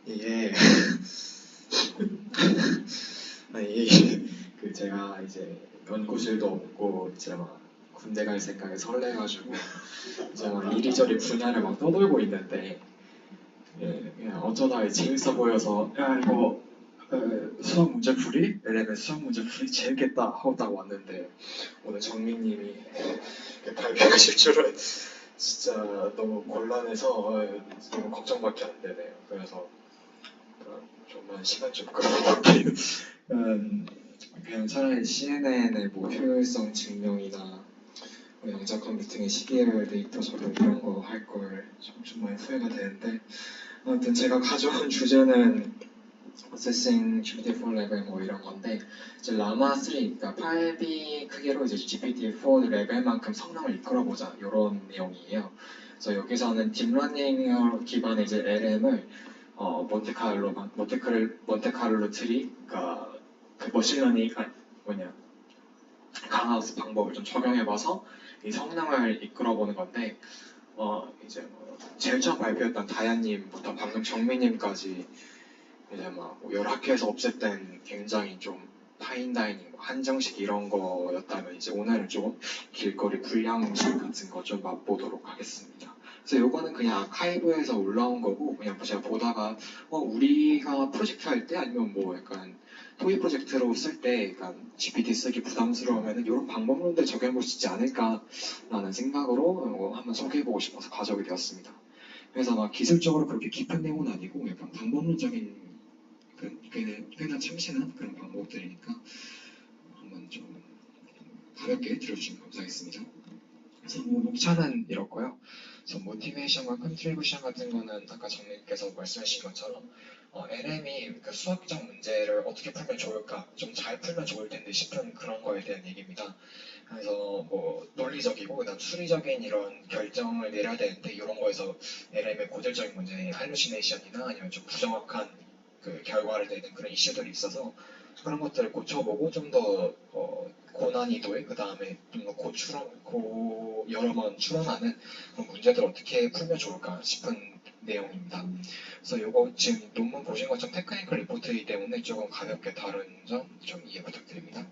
예. 이게 그 제가 이제 연구실도 없고 이제 막 군대 갈 생각에 설레가지고 이제 막 이리저리 분야를 막 떠돌고 있는데 그냥 어쩌다 재밌어 보여서 야 이거 수학 문제 풀이? LMS 수학 문제 풀이 재밌겠다 하고 딱 왔는데 오늘 정민님이 발표하실 줄은 진짜 너무 곤란해서 너무 걱정밖에 안 되네요. 그래서 좀만 시간 좀 끌어볼게요. 그냥 차라리 CNN의 뭐 효율성 증명이나 뭐 양자 컴퓨팅의 시계열 데이터 저장 이런 거 할 걸 좀 많이 후회가 되는데 아무튼 제가 가져온 주제는 Assessing GPT-4 레벨 뭐 이런 건데 이제 라마 3, 그러니까 8B 크기로 이제 GPT-4 레벨만큼 성능을 이끌어보자 이런 내용이에요. 그래서 여기서는 딥러닝 기반의 이제 LM을 몬테카를로 트리, 그러니까 그 머신러닝 강하우스 방법을 좀 적용해봐서 이 성능을 이끌어보는 건데 이제 뭐 제일 처음 발표했던 다야님부터 방금 정민님까지 이제 막 여러 학교에서 없앴던 굉장히 좀 파인다이닝, 한정식 이런 거였다면 이제 오늘은 좀 길거리 불량 음식 같은 거 좀 맛보도록 하겠습니다. 그래서 요거는 그냥 아카이브에서 올라온 거고 그냥 제가 보다가 우리가 프로젝트 할 때 아니면 뭐 약간 토이 프로젝트로 쓸 때 약간 GPT 쓰기 부담스러우면 이런 방법론들 적용해볼 수 있지 않을까라는 생각으로 한번 소개해보고 싶어서 가져오게 되었습니다. 그래서 막 기술적으로 그렇게 깊은 내용은 아니고 약간 방법론적인 꽤나 참신한 그런 방법들이니까 한번 좀 가볍게 들어주시면 감사하겠습니다. 그래서 뭐 목차는 이렇고요. 그래서 모티베이션과 컨트리뷰션 같은 거는 아까 정님께서 말씀하신 것처럼 LM이 그 수학적 문제를 어떻게 풀면 좋을까, 좀 잘 풀면 좋을 텐데 싶은 그런 거에 대한 얘기입니다. 그래서 뭐 논리적이고 그다음 수리적인 이런 결정을 내려야 되는데 이런 거에서 LM의 고질적인 문제, 할루시네이션이나 아니면 좀 부정확한 그 결과를 내는 그런 이슈들이 있어서 그런 것들을 고쳐보고 좀 더 고난이도에 그 다음에 좀 더 여러 번 출원하는 그런 문제들을 어떻게 풀면 좋을까 싶은 내용입니다. 그래서 이거 지금 논문 보신 것처럼 테크니컬 리포트이기 때문에 조금 가볍게 다룬 점 좀 이해 부탁드립니다.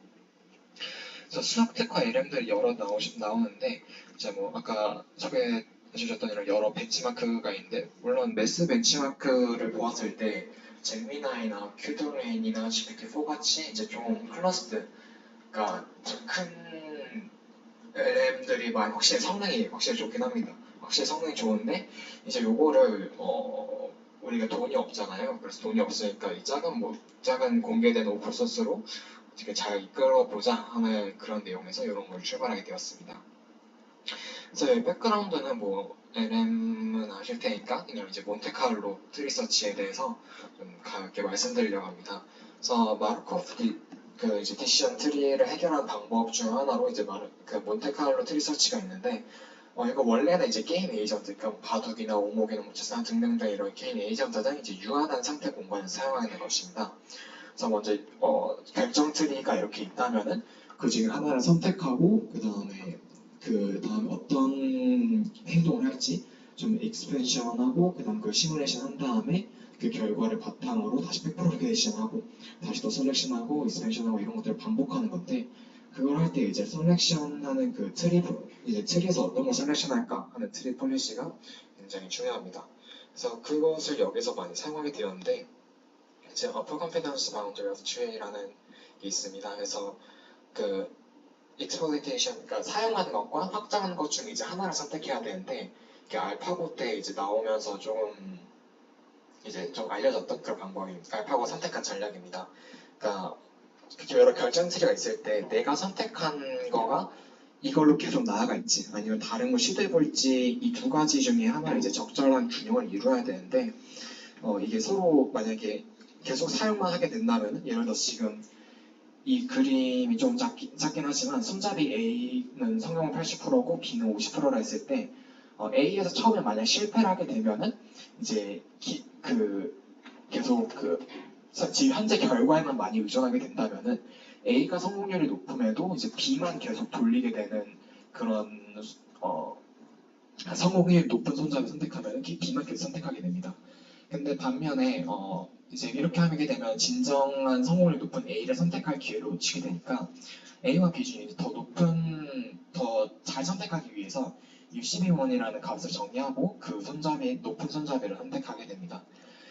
그래서 수학 특화 LM들이 여러 나오는데 이제 뭐 아까 소개해 주셨던 이런 여러 벤치마크가 있는데 물론 매스 벤치마크를 보았을 때 잼미나이나 큐드레인이나 GPT-4 같이 이제 좀 클러스트가 좀 큰 LM들이 확실히 성능이 확실히 좋긴 합니다. 확실히 성능이 좋은데 이제 요거를 우리가 돈이 없잖아요. 그래서 돈이 없으니까 이 작은 공개된 오픈소스로 어떻게 잘 이끌어보자 하는 그런 내용에서 이런 걸 출발하게 되었습니다. 그래서 이 백그라운드는 뭐 LM은 아실 테니까 그냥 이제 몬테카를로 트리서치에 대해서 좀 가볍게 말씀드리려고 합니다. 그래서 마르코프 그 이제 디시전 트리를 해결하는 방법 중 하나로 이제 그 몬테카를로 트리서치가 있는데 이거 원래는 이제 게임 에이전트, 그러니까 바둑이나 오목이나 무채산 등등등 이런 게임 에이전트는 이제 유한한 상태 공간을 사용하는 것입니다. 그래서 먼저 결정 트리가 이렇게 있다면은 그 중에 하나를 선택하고 그 다음에 어떤 행동을 할지 좀 익스펜션하고 그 다음 그걸 시뮬레이션 한 다음에 그 결과를 바탕으로 다시 백프로게이션하고 다시 또 셀렉션하고 익스펜션하고 이런 것들을 반복하는 건데 그걸 할 때 이제 셀렉션하는 그 트리에서 어떤 걸 셀렉션할까 하는 트리 폴리시가 굉장히 중요합니다. 그래서 그것을 여기서 많이 사용하게 되었는데 이제 Upper Confidence Boundary of Tree라는 게 있습니다. 그래서 그 exploitation, 그러니까 사용하는 것과 확장하는 것 중에 이제 하나를 선택해야 되는데 이게 알파고 때 이제 나오면서 좀 알려졌던 그런 방법입니다. 알파고 선택한 전략입니다. 그러니까 여러 결정 트리가 있을 때 내가 선택한 거가 이걸로 계속 나아갈지 아니면 다른 걸 시도해볼지 이 두 가지 중에 하나를 이제 적절한 균형을 이루어야 되는데 이게 서로 만약에 계속 사용만 하게 된다면 예를 들어서 지금 이 그림이 좀 작긴 하지만 손잡이 A는 성형은 80%고 B는 50%라 했을 때 A에서 처음에 만약 실패를 하게 되면은 이제 계속 지금 현재 결과에만 많이 의존하게 된다면은 A가 성공률이 높음에도 이제 B만 계속 돌리게 되는 그런 성공률이 높은 손잡이 선택하면 B만 계속 선택하게 됩니다. 근데 반면에 이제 이렇게 하게 되면 진정한 성공률이 높은 A를 선택할 기회를 놓치게 되니까 A와 B 중에 더 잘 선택하기 위해서 U12원이라는 값을 정의하고 그 높은 손잡이를 선택하게 됩니다.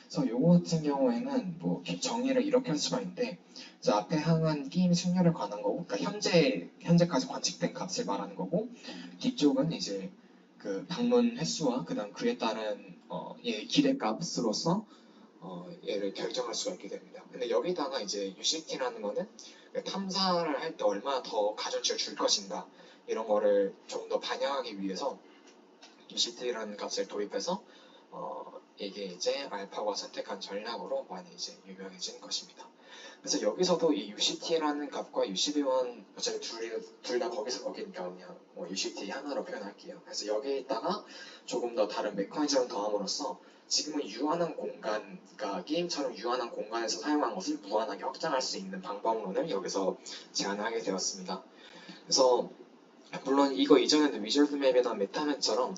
그래서 요거 같은 경우에는 뭐 정의를 이렇게 할 수가 있는데 이제 앞에 항은 게임 승률에 관한 거고, 그러니까 현재까지 관측된 값을 말하는 거고, 뒤쪽은 이제 그 방문 횟수와 그다음 그에 따른 얘 기대값으로서 얘를 결정할 수가 있게 됩니다. 근데 여기다가 이제 UCT라는 거는 탐사를 할 때 얼마나 더 가중치를 줄 것인가 이런 거를 좀 더 반영하기 위해서 UCT라는 값을 도입해서 이게 이제 알파고가 선택한 전략으로 많이 이제 유명해진 것입니다. 그래서 여기서도 이 UCT라는 값과 UCB1 어차피 둘 다 거기서 거기니까 그냥 뭐 UCT 하나로 표현할게요. 그래서 여기에다가 조금 더 다른 메커니즘을 더함으로써 지금은 유한한 공간, 그러니까 게임처럼 유한한 공간에서 사용한 것을 무한하게 확장할 수 있는 방법론을 여기서 제안하게 되었습니다. 그래서 물론 이거 이전에도 위저드 맵이나 메타맵처럼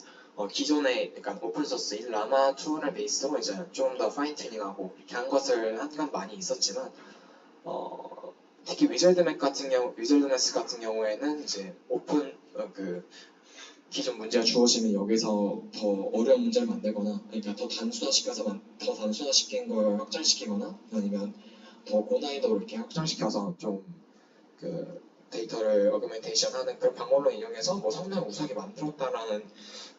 기존의 그러니까 오픈소스인 라마2를 베이스로 이제 좀 더 파인튜닝하고 이렇게 한 것을 한 건 많이 있었지만 특히 위저드 맵 같은 경우에는 이제 기존 문제가 주어지면 여기서 더 어려운 문제를 만들거나, 그러니까 더 단순화시킨 걸 확장시키거나, 아니면 더 고난이도로 이렇게 확장시켜서 좀 데이터를 어그멘테이션하는 그런 방법을 이용해서 뭐 성능 우수하게 만들었다라는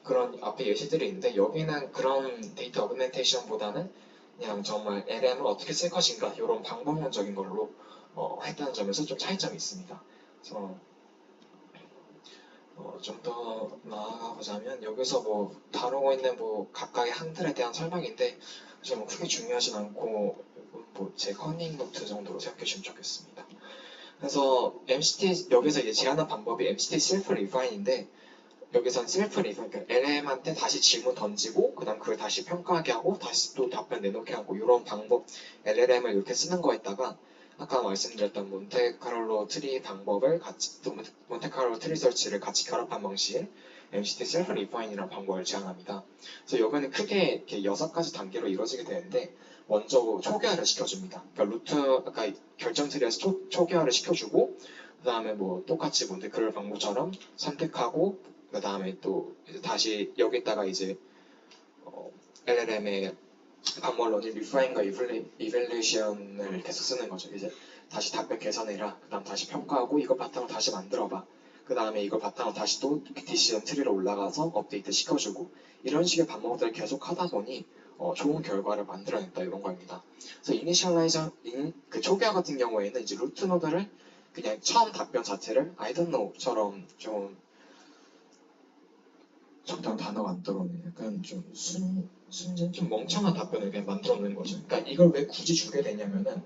그런 앞에 예시들이 있는데, 여기는 그런 데이터 어그멘테이션보다는 그냥 정말 LM을 어떻게 쓸 것인가 이런 방법론적인 걸로 했다는 점에서 좀 차이점이 있습니다. 그래서 좀 더 나아가 보자면 여기서 뭐 다루고 있는 뭐 각각의 항들에 대한 설명인데 사실 뭐 크게 중요하진 않고 뭐 제 커닝 노트 정도로 생각해 주시면 좋겠습니다. 그래서 여기서 이제 제안한 방법이 MCT 셀프 리파인인데, 여기선 셀프 리파인, 그러니까 LM한테 다시 질문 던지고 그다음 그걸 다시 평가하게 하고 다시 또 답변 내놓게 하고 이런 방법 LLM을 이렇게 쓰는 거에다가 아까 말씀드렸던 몬테카를로 트리 방법을 몬테카를로 트리 설치를 같이 결합한 방식의 MCT 셀프 리파인이라는 방법을 제안합니다. 그래서 여기는 크게 이렇게 6가지 단계로 이루어지게 되는데, 먼저 초기화를 시켜줍니다. 그러니까 아까 결정 트리에서 초기화를 시켜주고, 그 다음에 뭐 똑같이 몬테카를로 방법처럼 선택하고, 그 다음에 또 이제 다시 여기다가 이제 LLM의 방법론인 리파인과 이벨레이션을 계속 쓰는 거죠. 이제 다시 답변 개선해라. 그 다음 다시 평가하고 이거 바탕으로 다시 만들어봐. 그 다음에 이걸 바탕으로 다시 또 디시전 트리로 올라가서 업데이트 시켜주고, 이런 식의 방법들을 계속 하다 보니 좋은 결과를 만들어냈다 이런 거입니다. 그래서 그 초기화 같은 경우에는 이제 루트 노드를 그냥 처음 답변 자체를 I don't know처럼 좀 적당한 단어가 안 떠오르네. 약간 좀 좀 멍청한 답변을 그냥 만들어내는 거죠. 그러니까 이걸 왜 굳이 주게 되냐면은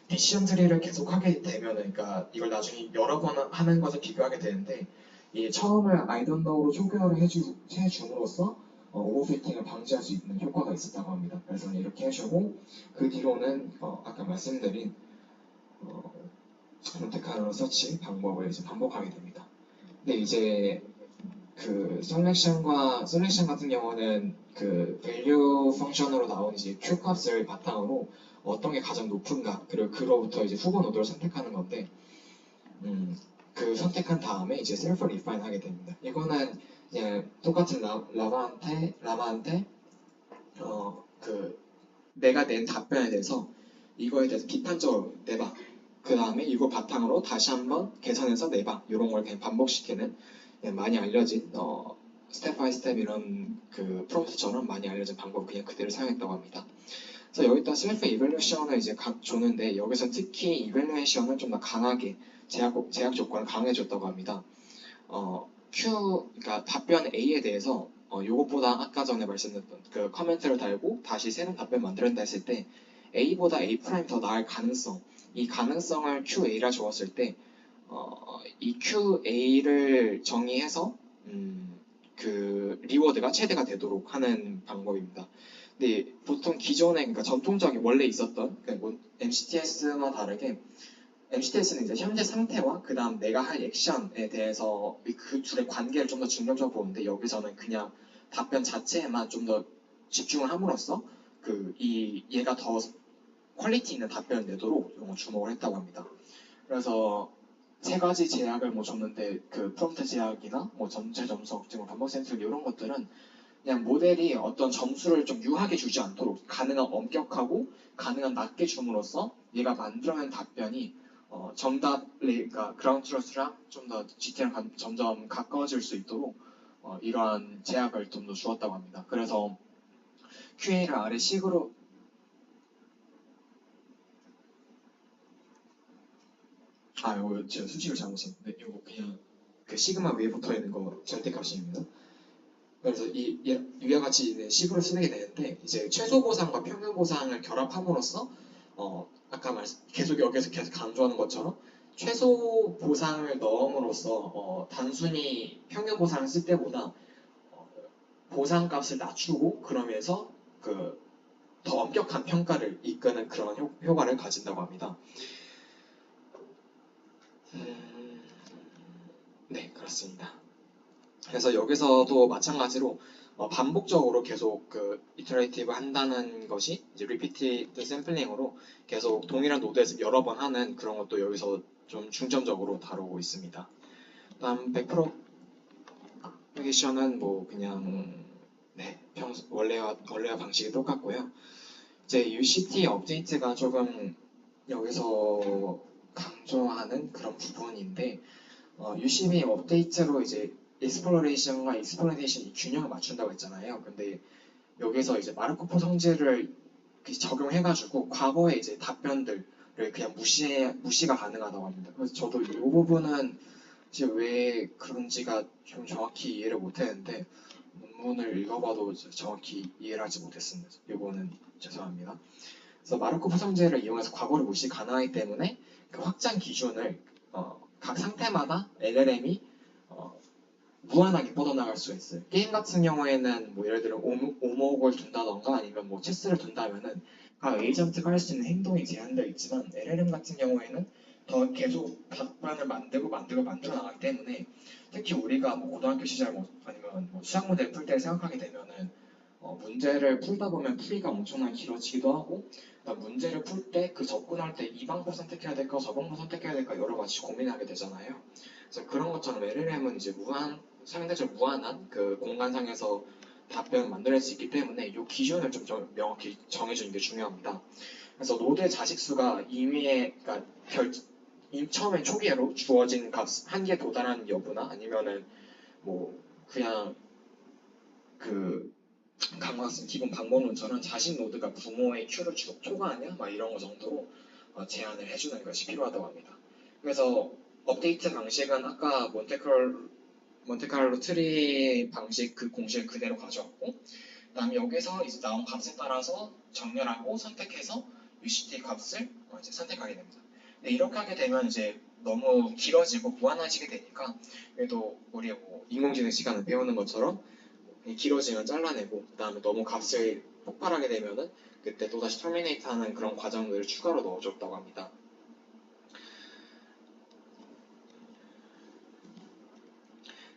디시전 트리를 계속 하게 되면은, 그러니까 이걸 나중에 여러 번 하는 것을 비교하게 되는데, 이 처음을 I don't know로 초기화를 해줌으로써 오버피팅을 방지할 수 있는 효과가 있었다고 합니다. 그래서 이렇게 해주고 그 뒤로는 아까 말씀드린 몬테카를로 서치 방법을 이제 반복하게 됩니다. 근데 이제 그 셀렉션 같은 경우는 그 밸류 펑션으로 나온 이제 Q 값을 바탕으로 어떤 게 가장 높은가, 그리고 그로부터 이제 후보 노드를 선택하는 건데, 그 선택한 다음에 이제 셀프 리파인 하게 됩니다. 이거는 그냥 똑같은 라마한테 내가 낸 답변에 대해서 이거에 대해서 비판적으로 내봐. 그 다음에 이거 바탕으로 다시 한번 계산해서 내봐. 이런 걸 그냥 반복시키는, 많이 알려진 스텝 바이 스텝 이런 그 프롬프트처럼 많이 알려진 방법 그냥 그대로 사용했다고 합니다. 그래서 여기다 셀프 이밸루에이션을 이제 줬는데, 여기서 특히 이밸루에이션을 좀 더 강하게 제약 조건을 강해졌다고 합니다. 그러니까 답변 A에 대해서 이것보다 아까 전에 말씀드렸던 그 커멘트를 달고 다시 새로운 답변 만들었다 했을 때 A보다 A 프라임 더 나을 가능성, 이 가능성을 QA라 주었을 때 이 QA를 정의해서 그 리워드가 최대가 되도록 하는 방법입니다. 근데 보통 기존에 그러니까 전통적인 원래 있었던 뭐 MCTS와 다르게 MCTS는 이제 현재 상태와 그 다음 내가 할 액션에 대해서 그 둘의 관계를 좀 더 중점적으로 보는데 여기서는 그냥 답변 자체에만 좀 더 집중을 함으로써 얘가 더 퀄리티 있는 답변을 내도록 주목을 했다고 합니다. 그래서 세 가지 제약을 뭐 줬는데 그 프롬프트 제약이나 뭐 전체 점수 억제, 반복 센술 이런 것들은 그냥 모델이 어떤 점수를 좀 유하게 주지 않도록 가능한 엄격하고 가능한 낮게 줌으로써 얘가 만들어낸 답변이 그러니까 그라운드 트러스랑 좀 더 GT랑 점점 가까워질 수 있도록 이러한 제약을 좀 더 주었다고 합니다. 그래서 QA를 아래 식으로 이거 제가 수식을 잘못했는데 이거 그냥 그 시그마 위에 붙어 있는 거 절대값입니다. 그래서 위와 같이 식으로 쓰게 되는데 이제 최소 보상과 평균 보상을 결합함으로써 아까 계속 여기서 계속 강조하는 것처럼 최소 보상을 넣음으로써 단순히 평균 보상을 쓸 때보다 보상값을 낮추고 그러면서 더 엄격한 평가를 이끄는 그런 효과를 가진다고 합니다. 네, 그렇습니다. 그래서 여기서도 마찬가지로 반복적으로 계속 이터레이티브 한다는 것이 이제 리피티드 샘플링으로 계속 동일한 노드에서 여러 번 하는 그런 것도 여기서 좀 중점적으로 다루고 있습니다. 다음 100% 애플리케이션은 뭐 그냥 원래와 방식이 똑같고요. 이제 UCT 업데이트가 조금 여기서 강조하는 그런 부분인데 UCB 업데이트로 이제 익스플로레이션과 익스플로레이션 이 균형을 맞춘다고 했잖아요. 근데 여기서 이제 마르코프 성질을 적용해가지고 과거의 이제 답변들을 그냥 무시가 가능하다고 합니다. 그래서 저도 이 부분은 이제 왜 그런지가 좀 정확히 이해를 못했는데 논문을 읽어봐도 정확히 이해를 하지 못했습니다. 이거는 죄송합니다. 그래서 마르코프 성질을 이용해서 과거를 무시 가능하기 때문에 그 확장 기준을 각 상태마다 LLM이 무한하게 뻗어나갈 수 있어요. 게임 같은 경우에는 뭐 예를 들어 오목을 둔다던가 아니면 뭐 체스를 둔다면은 각 에이전트가 할 수 있는 행동이 제한되어 있지만 LLM 같은 경우에는 더 계속 답변을 만들어 나가기 때문에 특히 우리가 뭐 고등학교 시절 아니면 뭐 수학 문제 풀 때 생각하게 되면은 문제를 풀다 보면 풀이가 엄청나게 길어지기도 하고 문제를 풀 때 접근할 때 이 방법 선택해야 될까 저 방법 선택해야 될까 여러 가지 고민하게 되잖아요. 그래서 그런 것처럼 LLM은 이제 상대적으로 무한한 공간상에서 답변을 만들어낼 수 있기 때문에 이 기준을 좀 명확히 정해주는 게 중요합니다. 그래서 노드의 자식수가 그러니까 처음엔 초기로 주어진 값 한계에 도달하는 여부나 아니면은 뭐 그냥 강화학습 기본 방법론처럼 자식 노드가 부모의 Q를 초과하냐 막 이런 거 정도로 제한을 해주는 것이 필요하다고 합니다. 그래서 업데이트 방식은 아까 몬테카를로 트리 방식 공식을 그대로 가져왔고 그다음에 여기서 이제 나온 값에 따라서 정렬하고 선택해서 UCT 값을 이제 선택하게 됩니다. 근데 이렇게 하게 되면 이제 너무 길어지고 무한해지게 되니까 그래도 우리 뭐 인공지능 시간을 배우는 것처럼 길어지면 잘라내고 그 다음에 너무 값을 폭발하게 되면은 그때 또다시 터미네이트하는 그런 과정들을 추가로 넣어줬다고 합니다.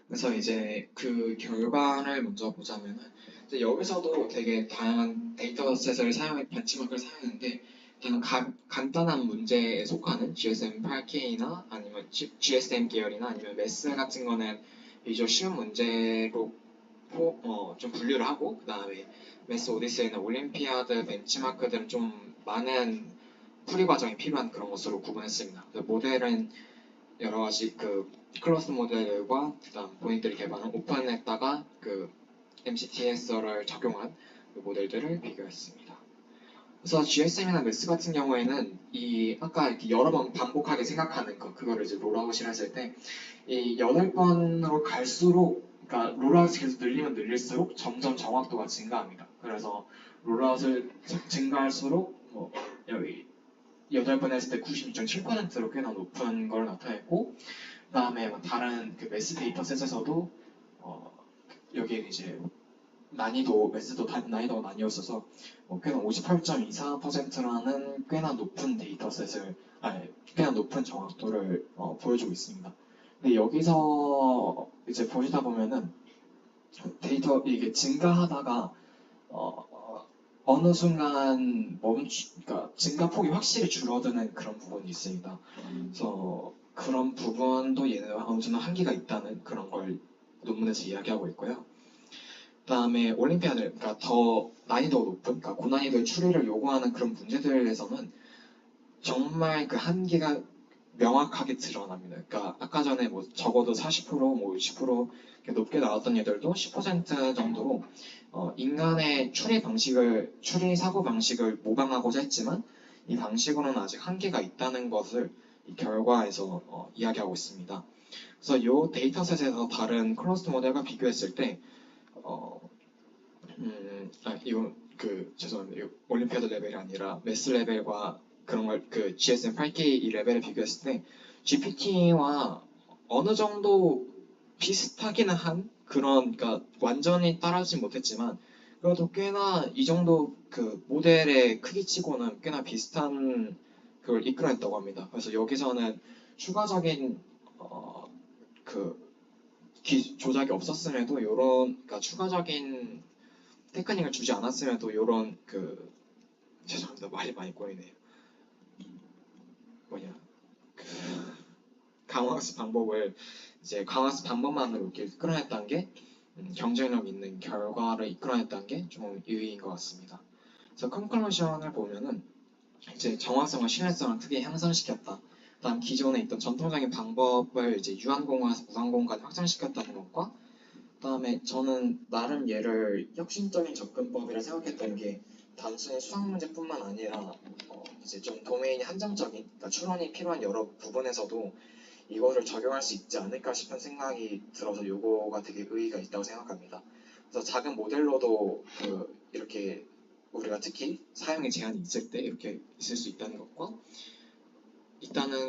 그래서 이제 그 결과를 먼저 보자면은 이제 여기서도 되게 다양한 데이터셋을 벤치마크를 사용했는데 그냥 간단한 문제에 속하는 GSM8K나 아니면 GSM 계열이나 아니면 MES 같은 거는 비교적 쉬운 문제로 좀 분류를 하고 그 다음에 MES 오디세이나 올림피아드 벤치마크들은 좀 많은 풀이 과정이 필요한 그런 것으로 구분했습니다. 모델은 여러 가지 클러스 모델과 그다음 본인들이 개발한 오픈했다가 MCTS를 적용한 모델들을 비교했습니다. 그래서 GSM이나 MES 같은 경우에는 아까 이렇게 여러 번 반복하게 생각하는 그거를 이제 롤아웃을 했을 때 이 8번으로 갈수록 그러니까 롤아웃을 계속 늘리면 늘릴수록 점점 정확도가 증가합니다. 그래서 롤아웃을 증가할수록 뭐 여기 8번 했을 때 96.7%로 꽤나 높은 걸 나타냈고, 그다음에 뭐 다른 그 매스 데이터셋에서도 여기에 이제 난이도가 나뉘었어서 꽤나 58.24%라는 꽤나 높은 데이터셋을 꽤나 높은 정확도를 보여주고 있습니다. 근데 여기서 이제 보시다 보면은 데이터 이게 증가하다가 어느 순간 그러니까 증가폭이 확실히 줄어드는 그런 부분이 있습니다. 그래서 그런 부분도 얘는 어느 정도 한계가 있다는 그런 걸 논문에서 이야기하고 있고요. 그다음에 올림피아드, 그러니까 더 난이도가 높은, 그러니까 고난이도의 추리를 요구하는 그런 문제들에서는 정말 그 한계가 명확하게 드러납니다. 그러니까 아까 전에 뭐 적어도 40%, 뭐 60% 이렇게 높게 나왔던 애들도 10% 정도로 인간의 추리 사고 방식을 모방하고자 했지만 이 방식으로는 아직 한계가 있다는 것을 이 결과에서 이야기하고 있습니다. 그래서 이 데이터셋에서 다른 클러스터 모델과 비교했을 때 이건 죄송합니다. 올림피아드 레벨이 아니라 매스 레벨과 그런 걸 그 GSM-8K 이 레벨에 비교했을 때 GPT와 어느 정도 비슷하기는 한 그런, 그러니까 완전히 따라하진 못했지만 그래도 꽤나 이 정도 그 모델의 크기치고는 꽤나 비슷한 그걸 이끌어냈다고 합니다. 그래서 여기서는 추가적인 조작이 없었음에도 그러니까 추가적인 테크닉을 주지 않았음에도 요런 죄송합니다. 말이 많이 꼬이네요. 강화학습 방법을 이제 강화학습 방법만으로 이렇게 이끌어냈다는 게 경쟁력 있는 결과를 이끌어냈다는 게 좀 의의인 것 같습니다. 그래서 컨클루션을 보면은 이제 정확성과 신뢰성을 크게 향상시켰다. 다음 기존에 있던 전통적인 방법을 이제 유한공간에서 무한공간에 확장시켰다는 것과 그다음에 저는 나름 얘를 혁신적인 접근법이라 생각했던 게 단순히 수학 문제뿐만 아니라 이제 좀 도메인이 한정적인, 그러니까 추론이 필요한 여러 부분에서도 이거를 적용할 수 있지 않을까 싶은 생각이 들어서 요거가 되게 의의가 있다고 생각합니다. 그래서 작은 모델로도 이렇게 우리가 특히 사용에 제한이 있을 때 이렇게 있을 수 있다는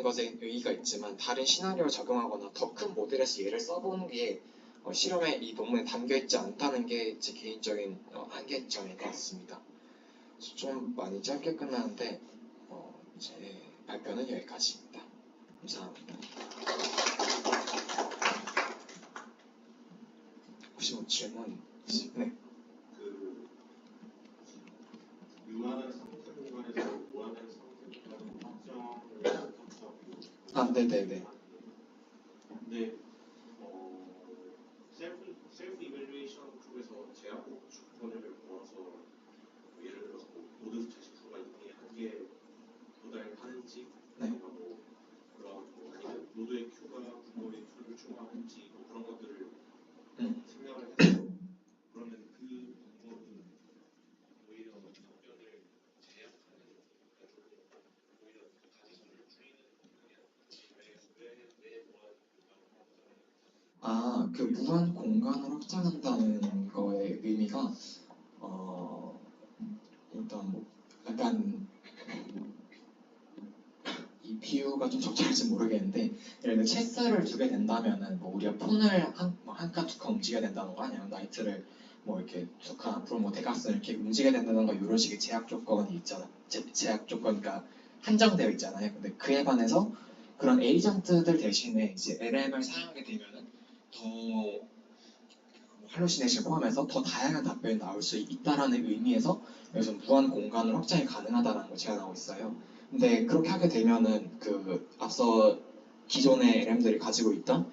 것에 의의가 있지만 다른 시나리오를 적용하거나 더 큰 모델에서 얘를 써보는 게 실험에 이 논문에 담겨있지 않다는 게 제 개인적인 한계점인 것 같습니다. 좀 많이 짧게 끝나는데 제 발표는 여기까지입니다. 감사합니다. 혹시 뭐 질문? 네. 유한한 상태 공간에서 무한한 상태 공간으로 확정을 아, 네네네. 근데 셀프 이밸루에이션 쪽에서 제약국 조건을 모아서 예를 들어서 모든 자식수가 이미 한개 도달하는지 뭐 그런 아니면 노드의 Q가 분모의 Q를 충분하는지 뭐 그런 것들을 생각을 해서 그러면 그 방법은 오히려 답변을 제약하는 오히려 가지수를 줄이는 그 무한 공간을 확장한다는 거의 의미가 일단 뭐 약간 이 비유가 좀 적절할지 모르겠는데 예를 들어 체스를 두게 된다면은 뭐 우리가 폰을 한 칸 두 칸 움직여야 된다는 거 아니면 나이트를 뭐 이렇게 두 칸 앞으로 뭐 대각선을 이렇게 움직여야 된다는 거 이런 식의 제약 조건이 있잖아. 제약 조건이니까 한정되어 있잖아요. 근데 그에 반해서 그런 에이전트들 대신에 이제 LM을 사용하게 되면은 더 할로시네이션 포함해서 더 다양한 답변이 나올 수 있다라는 의미에서 여기서 무한 공간을 확장이 가능하다는 걸 제안하고 있어요. 근데 그렇게 하게 되면은 앞서 기존의 LM들이 가지고 있던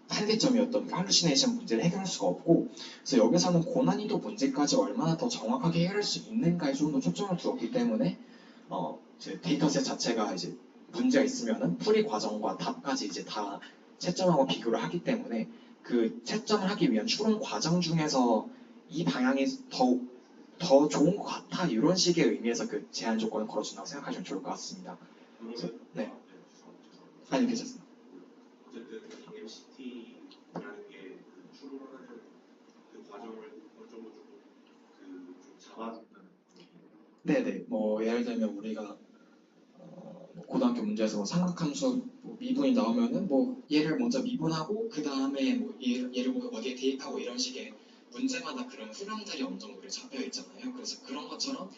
한계점이었던 할루시네이션 문제를 해결할 수가 없고, 그래서 여기서는 고난이도 문제까지 얼마나 더 정확하게 해결할 수 있는가에 좀 더 초점을 두었기 때문에 이제 데이터셋 자체가 이제 문제가 있으면은 풀이 과정과 답까지 이제 다 채점하고 비교를 하기 때문에 그 채점을 하기 위한 추론 과정 중에서 이 방향이 더 좋은 것 같아 이런 식의 의미에서 그 제한 조건을 걸어준다고 생각하시면 좋을 것 같습니다. 네. 아니 괜찮습니다. 어쨌든 MCT라는 게 추론하는 그 과정을 어느 정도 좀 잡아준다는. 네네. 뭐 예를 들면 우리가 뭐 고등학교 문제에서 뭐 삼각함수 뭐 미분이 나오면은 뭐 얘를 먼저 미분하고 그 다음에 뭐 얘를 뭐 어디에 대입하고 이런 식의 문제마다 그런 흐름들이 어느 정도 우리 잡혀 있잖아요. 그래서 그런 것처럼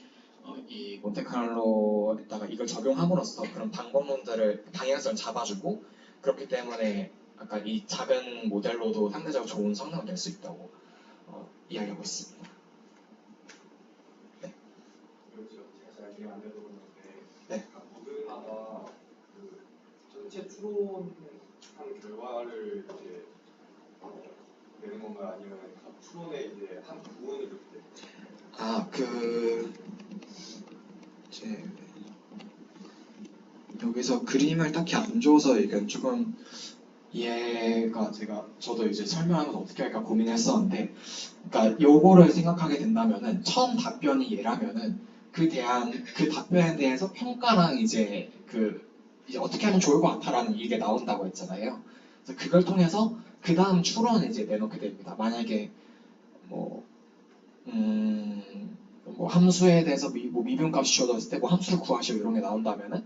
이 몬테카를로에다가 이걸 적용함으로써 그런 방법론들을 방향성을 잡아주고 그렇기 때문에 아까 이 작은 모델로도 상대적으로 좋은 성능을 낼 수 있다고 이야기하고 있습니다. 그리고 제가 잘 이해 안 돼서 그러는데 네. 각 모드마다 그 전체 추론한 결과를 이제 내는 건가요? 아니면 각 추론의 이제 한 부분을 이렇게 이제 여기서 그림을 딱히 안 줘서 이건 조금 이해가 저도 이제 설명하면서 어떻게 할까 고민했었는데, 그러니까 요거를 생각하게 된다면은 처음 답변이 얘라면은 그 답변에 대해서 평가랑 이제 이제 어떻게 하면 좋을 것 같아라는 이게 나온다고 했잖아요. 그래서 그걸 통해서 그 다음 추론을 이제 내놓게 됩니다. 만약에 뭐 뭐 함수에 대해서 뭐 미분값이 주어졌을 때 뭐 함수를 구하시오 이런 게 나온다면은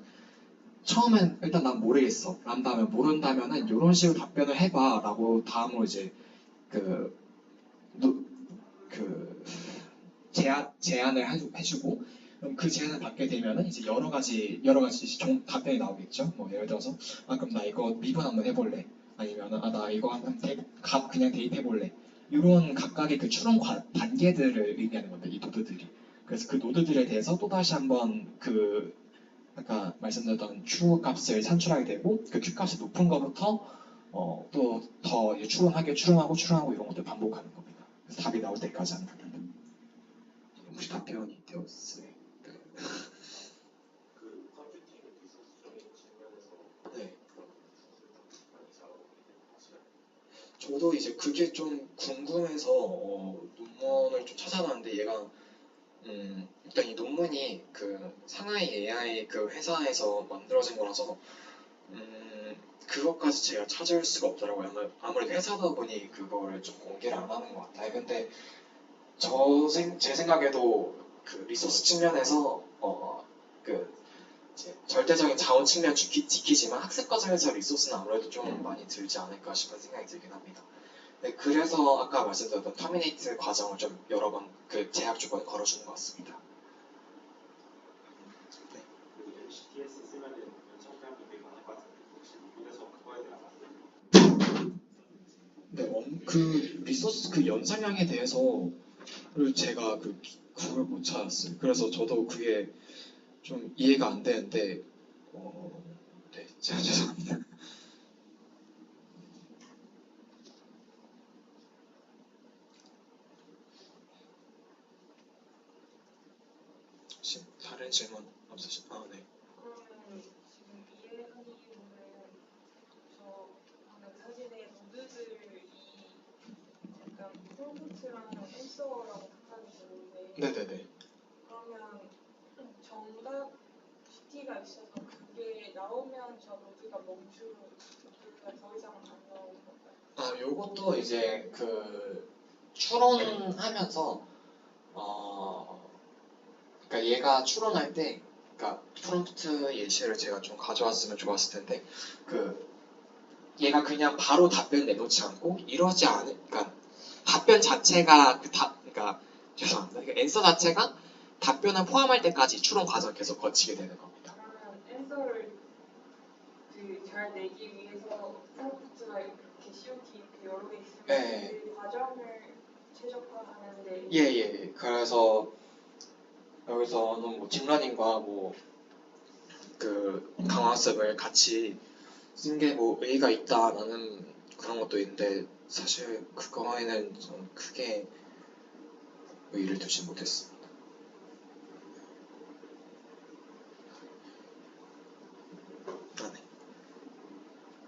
처음엔 일단 난 모르겠어 란 다음에 모른다면은 이런 식으로 답변을 해봐 라고 다음으로 이제 그, 노- 그 제안을 해주고 그럼 그 제안을 받게 되면은 이제 여러 가지 답변이 나오겠죠. 뭐 예를 들어서 그럼 나 이거 미분 한번 해볼래 아니면은 나 이거 한번 값 그냥 대입해볼래 이런 각각의 그 추론 단계들을 의미하는 건데 이 노드들이 그래서 그 노드들에 대해서 또 다시 한번 아까 말씀드렸던 Q 값을 산출하게 되고 그 Q 값이 높은 거부터 또 더 추론하고 이런 것들 반복하는 겁니다. 그래서 답이 나올 때까지 하는 겁니다. 혹시 답변이 되었어요? 그 컴퓨팅 리소스적인 측면에서 네. 그런 리소스를 좀 많이 작업하게 되는 시간. 저도 이제 그게 좀 궁금해서 논문을 좀 찾아봤는데 얘가 일단 이 논문이 그 상하이 AI 그 회사에서 만들어진 거라서 그것까지 제가 찾을 수가 없더라고요. 아무래도 회사다 보니 그거를 좀 공개를 안 하는 것 같아요. 근데 제 생각에도 그 리소스 측면에서 이제 절대적인 자원 측면 지키지만 학습 과정에서 리소스는 아무래도 좀 많이 들지 않을까 싶은 생각이 들긴 합니다. 네, 그래서 아까 말씀드렸던 터미네이트 과정을 좀 여러 번 그 제약 조건에 걸어주는 것 같습니다. 그리고 HTS 쓰면은 연착량이 되게 많을 것 같은데 혹시 미국에서 그거에 대한 아세요? 네, 그 리소스 그 연산량에 대해서를 제가 그걸 못 찾았어요. 그래서 저도 그게 좀 이해가 안 되는데, 네, 제가 죄송합니다. 혹시 다른 질문 없으신가요? 네. 그러면 지금 이해하기로는 저 방금 사진의 노드들이 약간 프롬프트랑 앤서라고 생각이 드는데 네네네. 그러면 정답 PT가 있어서 그게 나오면 저 노드가 멈추고 노드가 더 이상 안 나오는 건가요? 요것도 이제 추론하면서 그러니까 얘가 추론할 때, 그러니까 프롬프트 예시를 제가 좀 가져왔으면 좋았을 텐데, 얘가 그냥 바로 답변 내놓지 않고 그러니까 답변 자체가 그러니까 죄송합니다. 그러니까 앤서 자체가 답변을 포함할 때까지 추론 과정을 계속 거치게 되는 겁니다. 그러면 앤서를 잘 내기 위해서 프롬프트가 이렇게 COT 이렇게 여러 개 있으면 네. 그 과정을 최적화하는데 예. 그래서 여기서는 뭐 딥러닝과 강화학습을 같이 쓴 게 의의가 있다라는 그런 것도 있는데 사실 그거에는 좀 크게 의의를 두지 못했습니다. 네.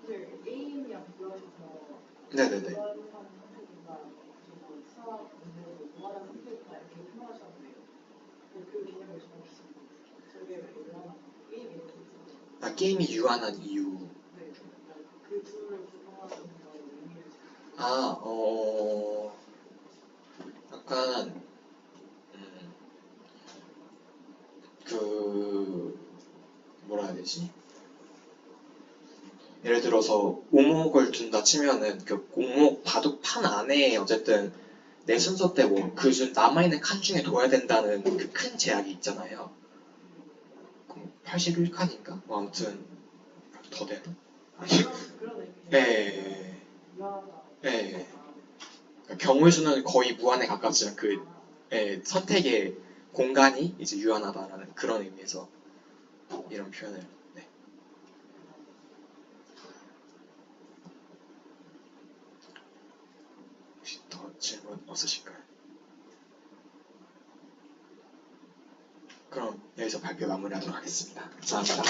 그 게임이랑 비교하셔서 네네네. 무한한 선택이나 그리고 수학 문제도 무한한 선택이나 이렇게 표현하셨는데 그 개념을 정확히 저게 왜 무한한 게임 이렇게 있잖아요. 게임이 유한한 이유. 네, 그 둘을 구분하는 걸 의미를 약간 예를 들어서 오목을 둔다 치면은 그 오목 바둑판 안에 어쨌든 내 순서 때 뭐 그 중 남아있는 칸 중에 둬야 된다는 그 큰 제약이 있잖아요. 81칸인가? 뭐 아무튼 더 되나? 아, 그런 의미. 네. 유한하다. 네. 그러니까 경우의 수는 거의 무한에 가깝지만 그 선택의 공간이 이제 유한하다라는 그런 의미에서 이런 표현을. 네. 혹시 더 질문 없으실까요? 그럼 여기서 발표 마무리하도록 하겠습니다. 감사합니다.